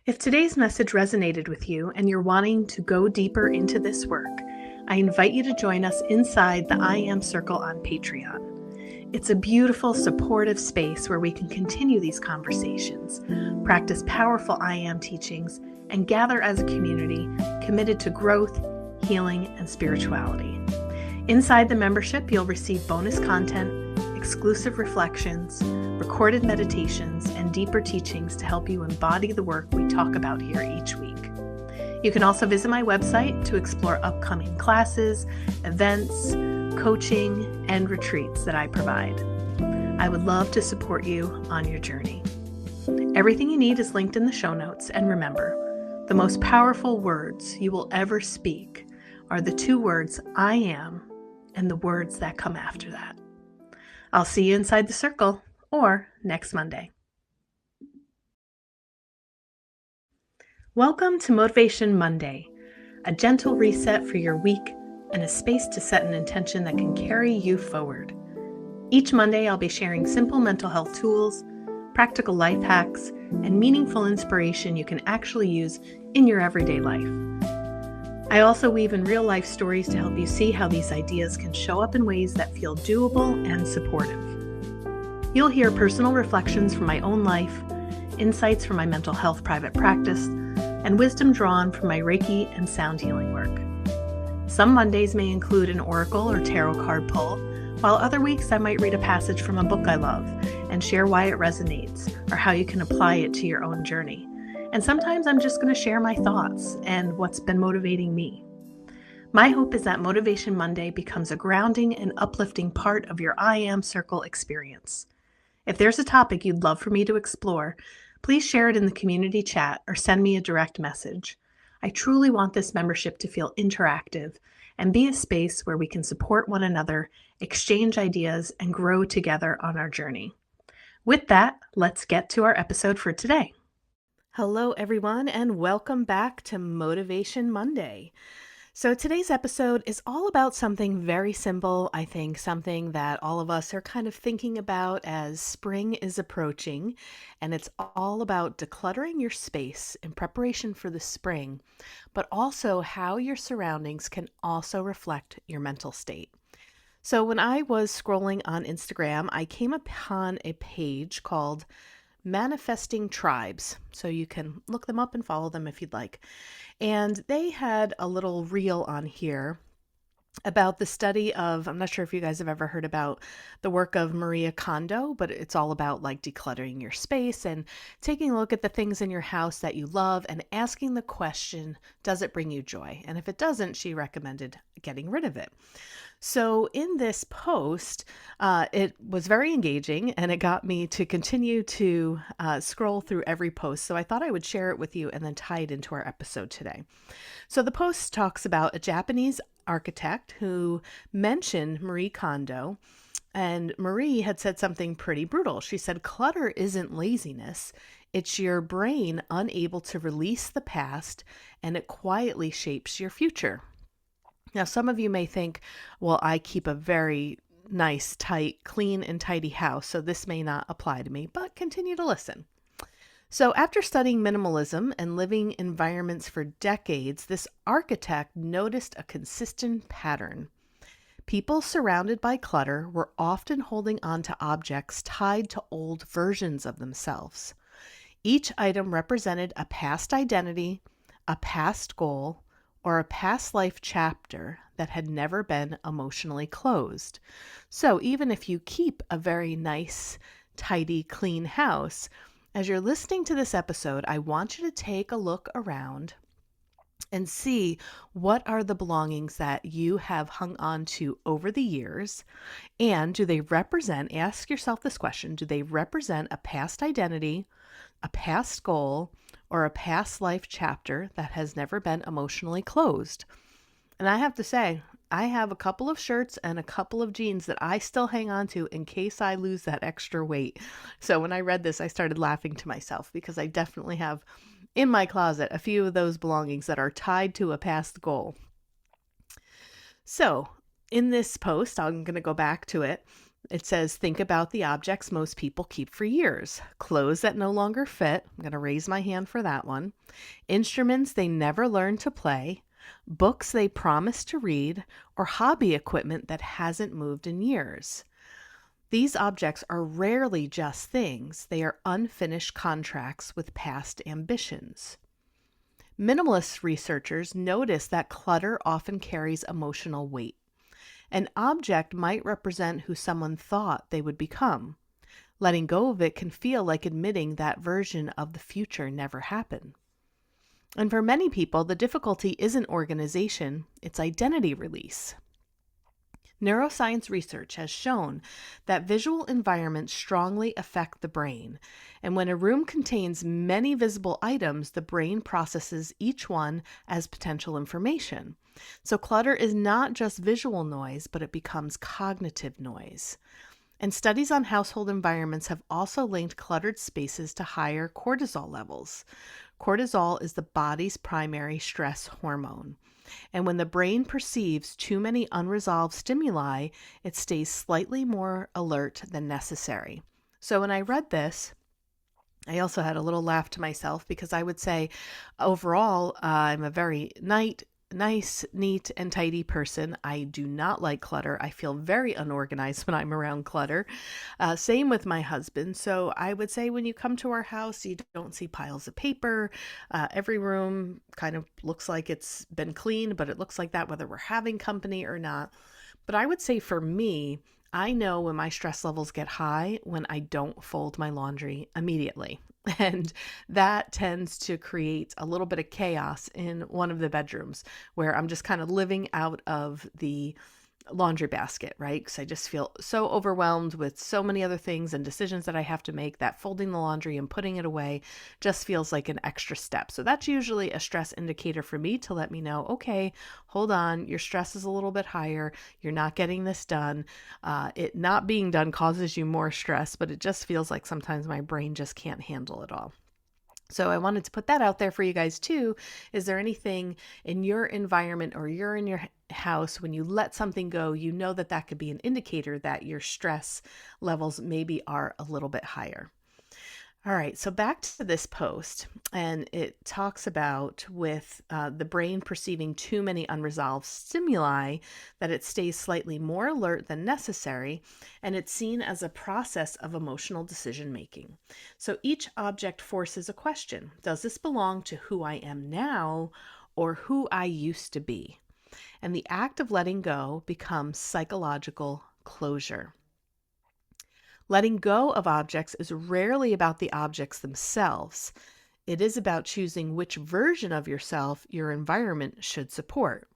If today's message resonated with you and you're wanting to go deeper into this work, I invite you to join us inside the I Am Circle on Patreon. It's a beautiful, supportive space where we can continue these conversations, practice powerful I Am teachings, and gather as a community committed to growth, healing, and spirituality. Inside the membership, you'll receive bonus content, exclusive reflections, recorded meditations, and deeper teachings to help you embody the work we talk about here each week. You can also visit my website to explore upcoming classes, events, coaching, and retreats that I provide. I would love to support you on your journey. Everything you need is linked in the show notes, and remember, the most powerful words you will ever speak are the two words I am and the words that come after that. I'll see you inside the circle or next Monday. Welcome to Motivation Monday, a gentle reset for your week and a space to set an intention that can carry you forward. Each Monday, I'll be sharing simple mental health tools, practical life hacks, and meaningful inspiration you can actually use in your everyday life. I also weave in real-life stories to help you see how these ideas can show up in ways that feel doable and supportive. You'll hear personal reflections from my own life, insights from my mental health private practice, and wisdom drawn from my Reiki and sound healing work. Some Mondays may include an oracle or tarot card pull, while other weeks I might read a passage from a book I love and share why it resonates or how you can apply it to your own journey. And sometimes I'm just going to share my thoughts and what's been motivating me. My hope is that Motivation Monday becomes a grounding and uplifting part of your I Am Circle experience. If there's a topic you'd love for me to explore, please share it in the community chat or send me a direct message. I truly want this membership to feel interactive and be a space where we can support one another, exchange ideas, and grow together on our journey. With that, let's get to our episode for today. Hello, everyone, and welcome back to Motivation Monday. So today's episode is all about something very simple, I think, something that all of us are kind of thinking about as spring is approaching, and it's all about decluttering your space in preparation for the spring, but also how your surroundings can also reflect your mental state. So when I was scrolling on Instagram, I came upon a page called Manifesting Tribes. So you can look them up and follow them if you'd like. And they had a little reel on here about the study of, I'm not sure if you guys have ever heard about the work of Maria Kondo, but it's all about like decluttering your space and taking a look at the things in your house that you love and asking the question, does it bring you joy? And if it doesn't, she recommended getting rid of it. So in this post, it was very engaging and it got me to continue to scroll through every post. So I thought I would share it with you and then tie it into our episode today. So the post talks about a Japanese architect who mentioned Marie Kondo, and Marie had said something pretty brutal. She said, clutter isn't laziness. It's your brain unable to release the past, and it quietly shapes your future. Now, some of you may think, well, I keep a very nice, tight, clean, and tidy house, so this may not apply to me, but continue to listen. So after studying minimalism and living environments for decades, this architect noticed a consistent pattern. People surrounded by clutter were often holding on to objects tied to old versions of themselves. Each item represented a past identity, a past goal, or a past life chapter that had never been emotionally closed. So even if you keep a very nice, tidy, clean house, as you're listening to this episode, I want you to take a look around and see what are the belongings that you have hung on to over the years, and do they represent, ask yourself this question, do they represent a past identity, a past goal, or a past life chapter that has never been emotionally closed? And I have to say, I have a couple of shirts and a couple of jeans that I still hang on to in case I lose that extra weight. So when I read this, I started laughing to myself because I definitely have in my closet a few of those belongings that are tied to a past goal. So in this post, I'm going to go back to it. It says, think about the objects most people keep for years. Clothes that no longer fit. I'm going to raise my hand for that one. Instruments they never learned to play. Books they promised to read. Or hobby equipment that hasn't moved in years. These objects are rarely just things. They are unfinished contracts with past ambitions. Minimalist researchers notice that clutter often carries emotional weight. An object might represent who someone thought they would become. Letting go of it can feel like admitting that version of the future never happened. And for many people, the difficulty isn't organization, it's identity release. Neuroscience research has shown that visual environments strongly affect the brain, and when a room contains many visible items, the brain processes each one as potential information. So clutter is not just visual noise, but it becomes cognitive noise. And studies on household environments have also linked cluttered spaces to higher cortisol levels. Cortisol is the body's primary stress hormone. And when the brain perceives too many unresolved stimuli, it stays slightly more alert than necessary. So when I read this, I also had a little laugh to myself because I would say overall, I'm a very nice, neat, and tidy person. I do not like clutter. I feel very unorganized when I'm around clutter. Same with my husband. So I would say when you come to our house, you don't see piles of paper. Every room kind of looks like it's been cleaned, but it looks like that whether we're having company or not. But I would say for me, I know when my stress levels get high when I don't fold my laundry immediately. And that tends to create a little bit of chaos in one of the bedrooms where I'm just kind of living out of the laundry basket, right? Because I just feel so overwhelmed with so many other things and decisions that I have to make that folding the laundry and putting it away just feels like an extra step. So that's usually a stress indicator for me to let me know, okay, hold on, your stress is a little bit higher. You're not getting this done. It not being done causes you more stress, but it just feels like sometimes my brain just can't handle it all. So I wanted to put that out there for you guys too. Is there anything in your environment or you're in your house when you let something go, you know that that could be an indicator that your stress levels maybe are a little bit higher. All right, so back to this post, and it talks about with the brain perceiving too many unresolved stimuli, that it stays slightly more alert than necessary, and it's seen as a process of emotional decision making. So each object forces a question. Does this belong to who I am now or who I used to be? And the act of letting go becomes psychological closure. Letting go of objects is rarely about the objects themselves. It is about choosing which version of yourself your environment should support.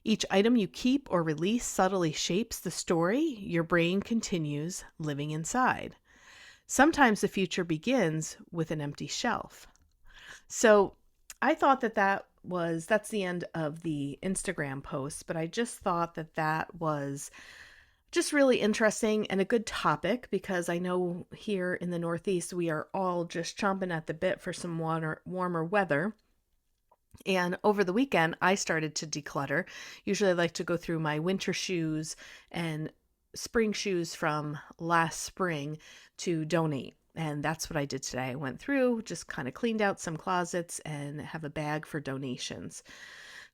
Each item you keep or release subtly shapes the story your brain continues living inside. Sometimes the future begins with an empty shelf. So I thought that's the end of the Instagram post, but I just thought that was just really interesting and a good topic because I know here in the Northeast, we are all just chomping at the bit for some warmer weather. And over the weekend, I started to declutter. Usually I like to go through my winter shoes and spring shoes from last spring to donate. And that's what I did today. I went through, just kind of cleaned out some closets and have a bag for donations.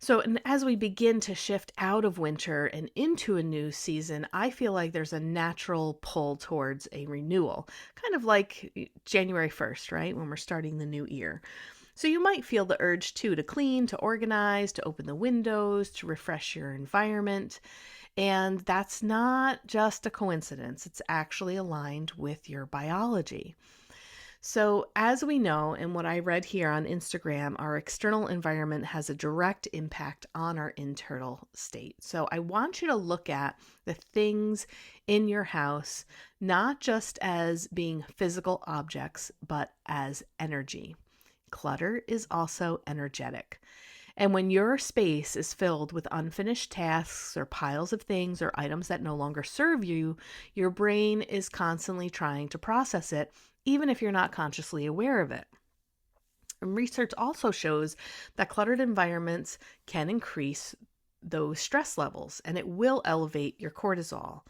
So, and as we begin to shift out of winter and into a new season, I feel like there's a natural pull towards a renewal, kind of like January 1st, right? When we're starting the new year. So you might feel the urge too to clean, to organize, to open the windows, to refresh your environment. And that's not just a coincidence. It's actually aligned with your biology. So, as we know, and what I read here on Instagram, our external environment has a direct impact on our internal state. So, I want you to look at the things in your house, not just as being physical objects, but as energy. Clutter is also energetic. And when your space is filled with unfinished tasks or piles of things or items that no longer serve you, your brain is constantly trying to process it, even if you're not consciously aware of it. And research also shows that cluttered environments can increase those stress levels and it will elevate your cortisol.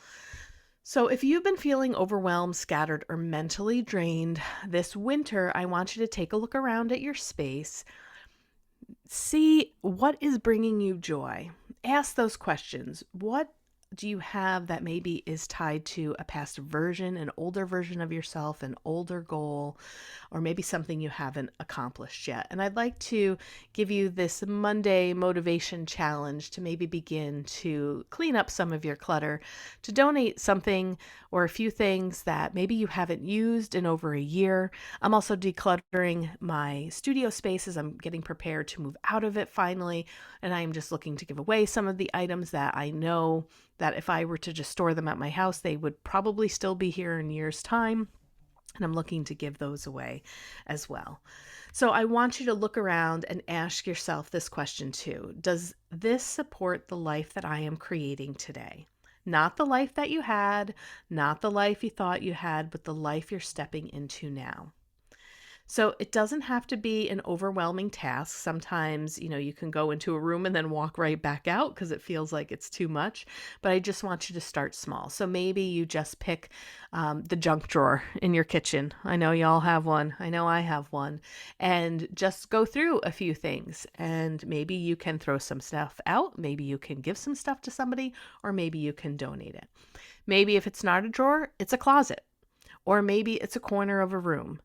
So, if you've been feeling overwhelmed, scattered, or mentally drained this winter, I want you to take a look around at your space. See what is bringing you joy. Ask those questions. What do you have that maybe is tied to a past version, an older version of yourself, an older goal, or maybe something you haven't accomplished yet? And I'd like to give you this Monday motivation challenge to maybe begin to clean up some of your clutter, to donate something or a few things that maybe you haven't used in over a year. I'm also decluttering my studio spaces. I'm getting prepared to move out of it finally, and I am just looking to give away some of the items that I know that if I were to just store them at my house, they would probably still be here in years' time. And I'm looking to give those away as well. So I want you to look around and ask yourself this question too. Does this support the life that I am creating today? Not the life that you had, not the life you thought you had, but the life you're stepping into now. So it doesn't have to be an overwhelming task. Sometimes, you can go into a room and then walk right back out because it feels like it's too much. But I just want you to start small. So maybe you just pick the junk drawer in your kitchen. I know y'all have one. I know I have one. And just go through a few things. And maybe you can throw some stuff out. Maybe you can give some stuff to somebody, or maybe you can donate it. Maybe if it's not a drawer, it's a closet. Or maybe it's a corner of a room.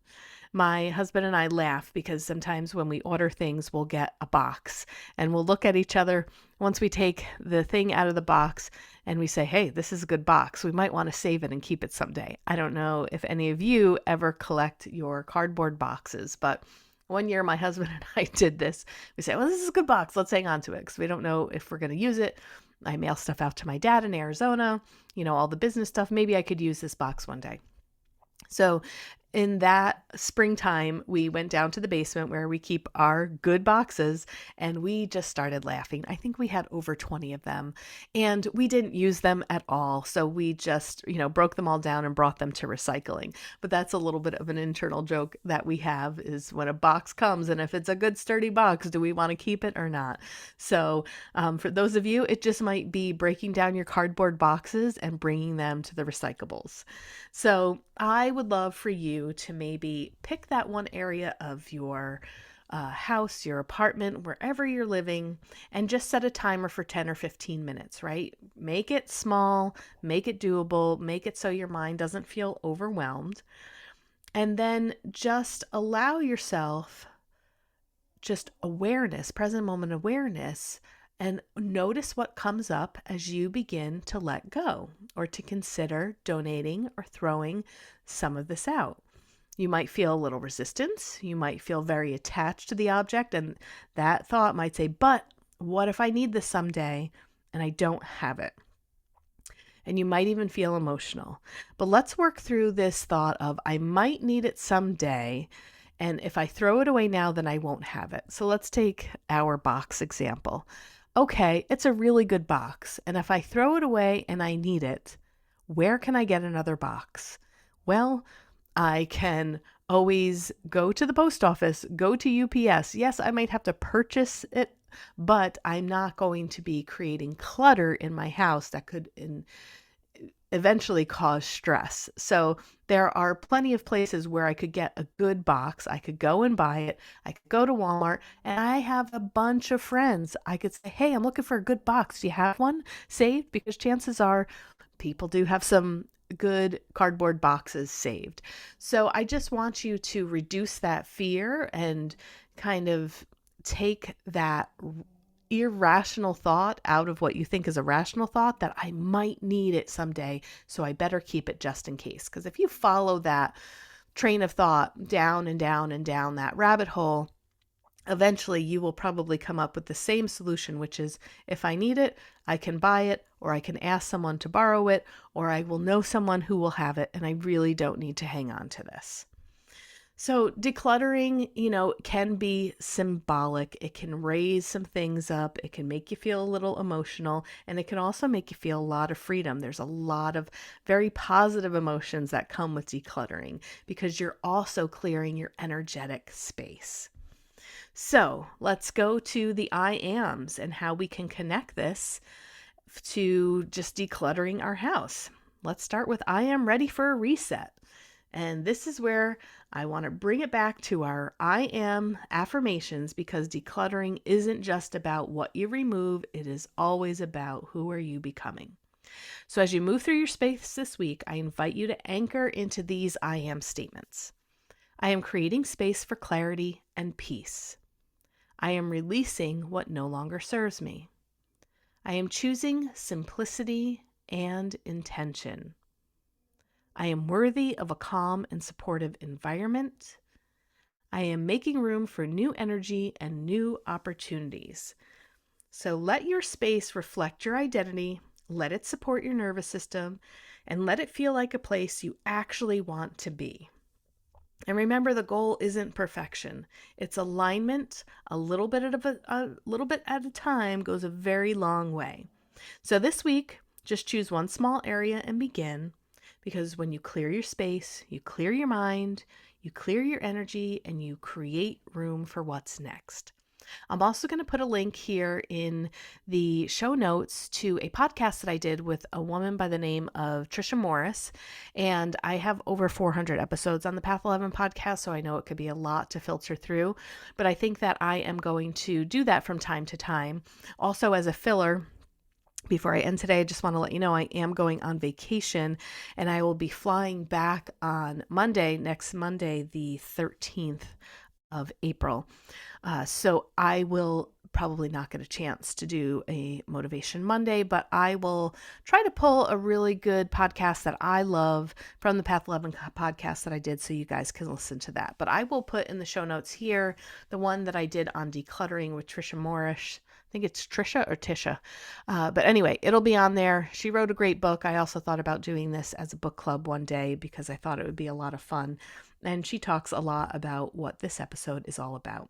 My husband and I laugh because sometimes when we order things, we'll get a box and we'll look at each other once we take the thing out of the box and we say, hey, this is a good box. We might want to save it and keep it someday. I don't know if any of you ever collect your cardboard boxes, but one year my husband and I did this. We said, well, this is a good box. Let's hang on to it because we don't know if we're going to use it. I mail stuff out to my dad in Arizona, all the business stuff. Maybe I could use this box one day. So in that springtime, we went down to the basement where we keep our good boxes and we just started laughing. I think we had over 20 of them and we didn't use them at all. So we just, broke them all down and brought them to recycling. But that's a little bit of an internal joke that we have is when a box comes and if it's a good sturdy box, do we want to keep it or not? So for those of you, it just might be breaking down your cardboard boxes and bringing them to the recyclables. So I would love for you to maybe pick that one area of your house, your apartment, wherever you're living, and just set a timer for 10 or 15 minutes, right? Make it small, make it doable, make it so your mind doesn't feel overwhelmed. And then just allow yourself just awareness, present moment awareness, and notice what comes up as you begin to let go or to consider donating or throwing some of this out. You might feel a little resistance. You might feel very attached to the object, and that thought might say, but what if I need this someday and I don't have it? And you might even feel emotional. But let's work through this thought of I might need it someday, and if I throw it away now, then I won't have it. So let's take our box example. Okay, it's a really good box, and if I throw it away and I need it, where can I get another box? Well, I can always go to the post office, go to UPS. Yes, I might have to purchase it, but I'm not going to be creating clutter in my house that could eventually cause stress. So there are plenty of places where I could get a good box. I could go and buy it. I could go to Walmart and I have a bunch of friends. I could say, hey, I'm looking for a good box. Do you have one saved? Because chances are people do have some good cardboard boxes saved. So I just want you to reduce that fear and kind of take that irrational thought out of what you think is a rational thought that I might need it someday, so I better keep it just in case. Because if you follow that train of thought down and down and down that rabbit hole, eventually you will probably come up with the same solution, which is if I need it, I can buy it, or I can ask someone to borrow it, or I will know someone who will have it, and I really don't need to hang on to this. So decluttering, can be symbolic. It can raise some things up. It can make you feel a little emotional, and it can also make you feel a lot of freedom. There's a lot of very positive emotions that come with decluttering because you're also clearing your energetic space. So let's go to the I ams and how we can connect this to just decluttering our house. let's start with I am ready for a reset. And this is where I want to bring it back to our I am affirmations, because decluttering isn't just about what you remove. It is always about who are you becoming. So as you move through your space this week, I invite you to anchor into these I am statements. I am creating space for clarity and peace. I am releasing what no longer serves me. I am choosing simplicity and intention. I am worthy of a calm and supportive environment. I am making room for new energy and new opportunities. So let your space reflect your identity, let it support your nervous system, and let it feel like a place you actually want to be. And remember, the goal isn't perfection. It's alignment. A little bit at a time goes a very long way. So this week, just choose one small area and begin, because when you clear your space, you clear your mind, you clear your energy, and you create room for what's next. I'm also going to put a link here in the show notes to a podcast that I did with a woman by the name of Trisha Morris. And I have over 400 episodes on the Path 11 podcast, so I know it could be a lot to filter through. But I think that I am going to do that from time to time. Also, as a filler, before I end today, I just want to let you know I am going on vacation, and I will be flying back on next Monday, the 13th of April. So I will probably not get a chance to do a Motivation Monday, but I will try to pull a really good podcast that I love from the Path 11 podcast that I did, so you guys can listen to that. But I will put in the show notes here the one that I did on decluttering with Trisha Morris. I think it's Trisha or Tisha. But anyway, it'll be on there. She wrote a great book. I also thought about doing this as a book club one day because I thought it would be a lot of fun. And she talks a lot about what this episode is all about.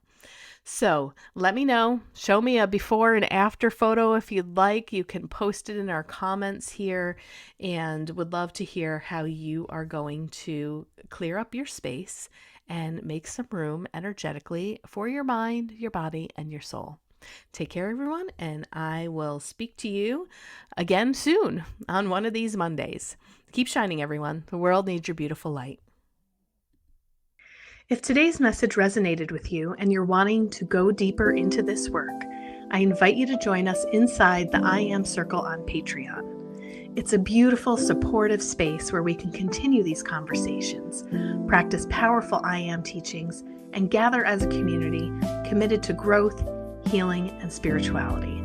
So let me know. Show me a before and after photo if you'd like. You can post it in our comments here, and would love to hear how you are going to clear up your space and make some room energetically for your mind, your body, and your soul. Take care, everyone, and I will speak to you again soon on one of these Mondays. Keep shining, everyone. The world needs your beautiful light. If today's message resonated with you and you're wanting to go deeper into this work, I invite you to join us inside the I Am Circle on Patreon. It's a beautiful, supportive space where we can continue these conversations, practice powerful I Am teachings, and gather as a community committed to growth, healing, and spirituality.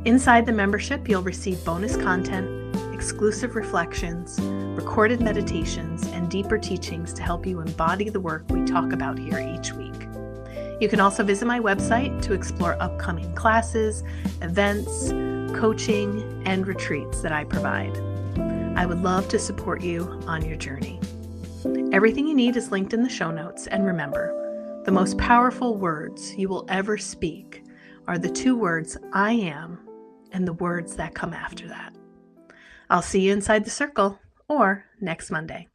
Inside the membership, you'll receive bonus content, exclusive reflections, recorded meditations, and deeper teachings to help you embody the work we talk about here each week. You can also visit my website to explore upcoming classes, events, coaching, and retreats that I provide. I would love to support you on your journey. Everything you need is linked in the show notes, and remember, the most powerful words you will ever speak are the two words I am and the words that come after that. I'll see you inside the circle or next Monday.